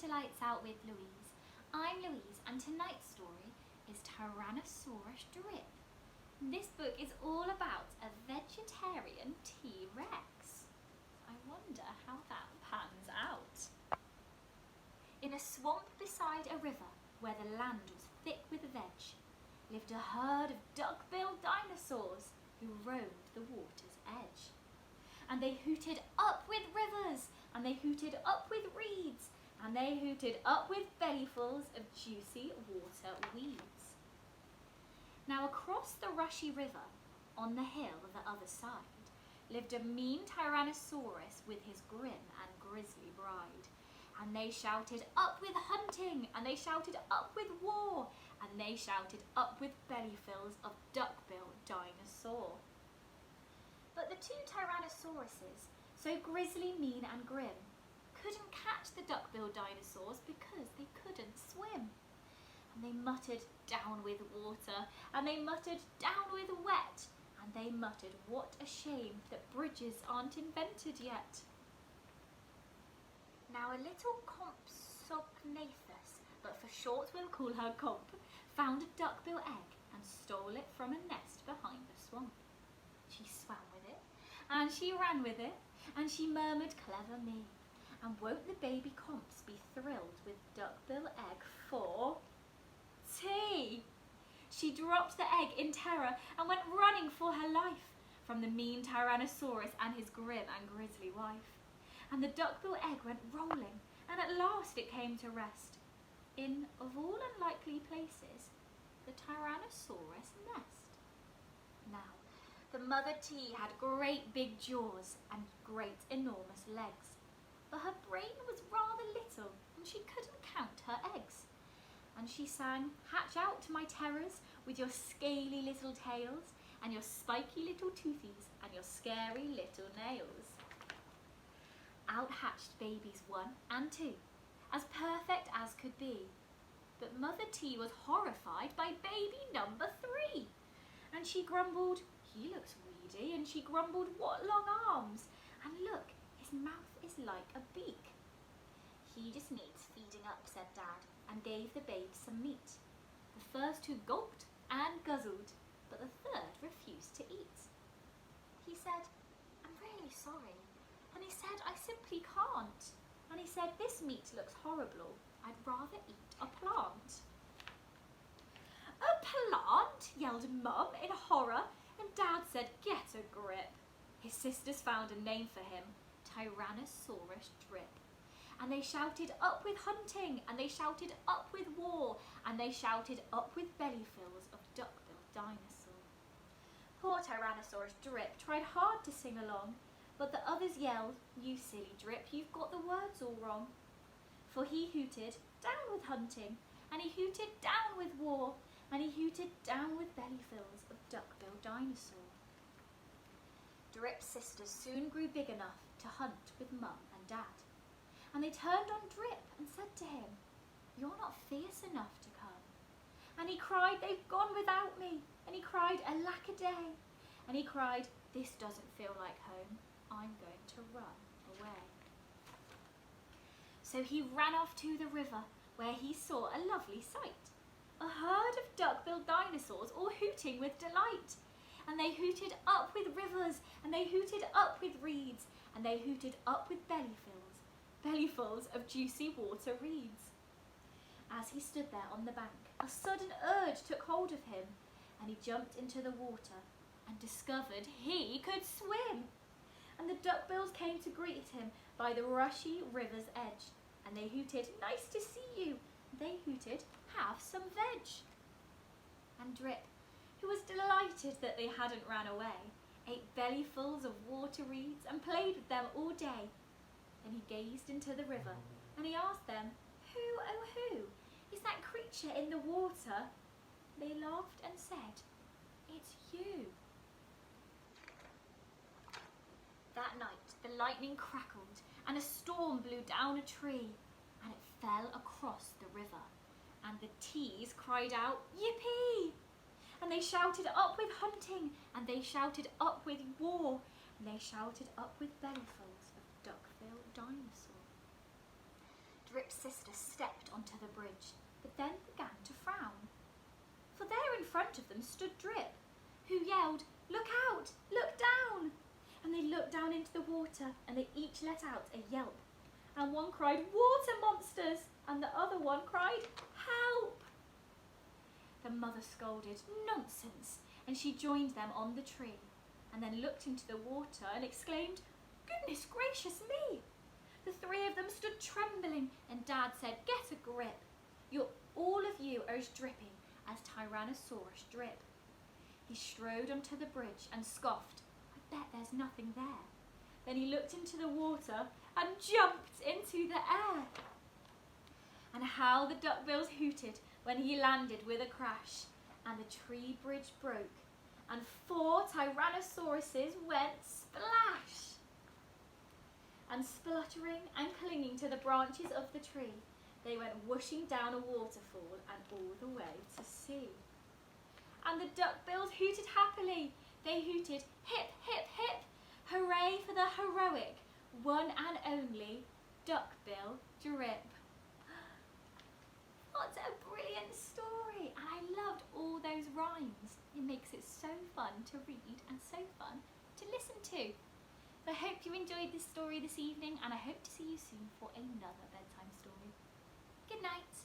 Lights Out with Louise. I'm Louise and tonight's story is Tyrannosaurus Drip. This book is all about a vegetarian T-Rex. I wonder how that pans out. In a swamp beside a river where the land was thick with veg lived a herd of duck-billed dinosaurs who roamed the water's edge. And they hooted up with rivers, and they hooted up with reeds, and they hooted up with bellyfuls of juicy water weeds. Now across the rushy river, on the hill the other side, lived a mean Tyrannosaurus with his grim and grisly bride. And they shouted up with hunting, and they shouted up with war, and they shouted up with bellyfills of duck-billed dinosaur. But the two Tyrannosauruses, so grisly, mean and grim, couldn't catch the duck-billed dinosaurs because they couldn't swim. And they muttered, "Down with water," and they muttered, "Down with wet," and they muttered, "What a shame that bridges aren't invented yet." Now a little Compsognathus, but for short we'll call her Comp, found a duckbill egg and stole it from a nest behind the swamp. She swam with it, and she ran with it, and she murmured, "Clever me," and won't the baby Comps be thrilled with duckbill egg for tea? She dropped the egg in terror and went running for her life from the mean Tyrannosaurus and his grim and grisly wife. And the duckbill egg went rolling, and at last it came to rest in, of all unlikely places, the Tyrannosaurus nest. Now, the mother T had great big jaws and great enormous legs, but her brain was rather little and she couldn't count her eggs. And she sang, "Hatch out, my terrors, with your scaly little tails and your spiky little toothies and your scary little nails." Out hatched babies 1 and 2, as perfect as could be. But Mother T was horrified by baby number 3. And she grumbled, "He looks weedy," and she grumbled, "What long arms, and look, his mouth is like a beak." "He just needs feeding up," said Dad, and gave the babes some meat. The first 2 gulped and guzzled, but the third refused to eat. He said, "I'm really sorry." And he said, "I simply can't." And he said, "This meat looks horrible. I'd rather eat a plant." "A plant?" yelled Mum in horror, and Dad said, "Get a grip." His sisters found a name for him, Tyrannosaurus Drip. And they shouted up with hunting, and they shouted up with war, and they shouted up with bellyfills of duck-billed dinosaur. Poor Tyrannosaurus Drip tried hard to sing along, but the others yelled, "You silly Drip, you've got the words all wrong." For he hooted, "Down with hunting," and he hooted, "Down with war," and he hooted, "Down with bellyfills of duck-billed dinosaur." Drip's sisters soon grew big enough to hunt with Mum and Dad. And they turned on Drip and said to him, "You're not fierce enough to come." And he cried, "They've gone without me." And he cried, "Alack-a-day." And he cried, "This doesn't feel like home. I'm going to run away." So he ran off to the river, where he saw a lovely sight. A herd of duck-billed dinosaurs all hooting with delight. And they hooted up with rivers, and they hooted up with reeds, and they hooted up with bellyfuls of juicy water reeds. As he stood there on the bank, a sudden urge took hold of him, and he jumped into the water and discovered he could swim. And the duckbills came to greet him by the rushy river's edge, and they hooted, "Nice to see you." They hooted, "Have some veg." And Drip, who was delighted that they hadn't ran away, ate bellyfuls of water reeds and played with them all day. Then he gazed into the river, and he asked them, "Who, oh who, is that creature in the water?" They laughed and said, "It's you." That night the lightning crackled, and a storm blew down a tree, and it fell across the river, and the T's cried out, "Yippee!" And they shouted up with hunting, and they shouted up with war, and they shouted up with bellyfuls of duck-billed dinosaur. Drip's sister stepped onto the bridge, but then began to frown. For there in front of them stood Drip, who yelled, "Look out! Look down!" And they looked down into the water, and they each let out a yelp. And one cried, "Water monsters!" and the other one cried, "Help!" The mother scolded, "Nonsense!" and she joined them on the tree, and then looked into the water and exclaimed, "Goodness gracious me!" The three of them stood trembling, and Dad said, "Get a grip. All of you are as dripping as Tyrannosaurus Drip." He strode onto the bridge and scoffed, "I bet there's nothing there." Then he looked into the water and jumped into the air. And how the duckbills hooted when he landed with a crash, and the tree bridge broke, and 4 Tyrannosauruses went splash. And spluttering and clinging to the branches of the tree, they went whooshing down a waterfall and all the way to sea. And the duckbills hooted happily. They hooted, "Hip, hip, hip, hooray for the heroic, one and only Duckbill Drip." What a brilliant story, and I loved all those rhymes. It makes it so fun to read and so fun to listen to. So I hope you enjoyed this story this evening, and I hope to see you soon for another bedtime story. Good night.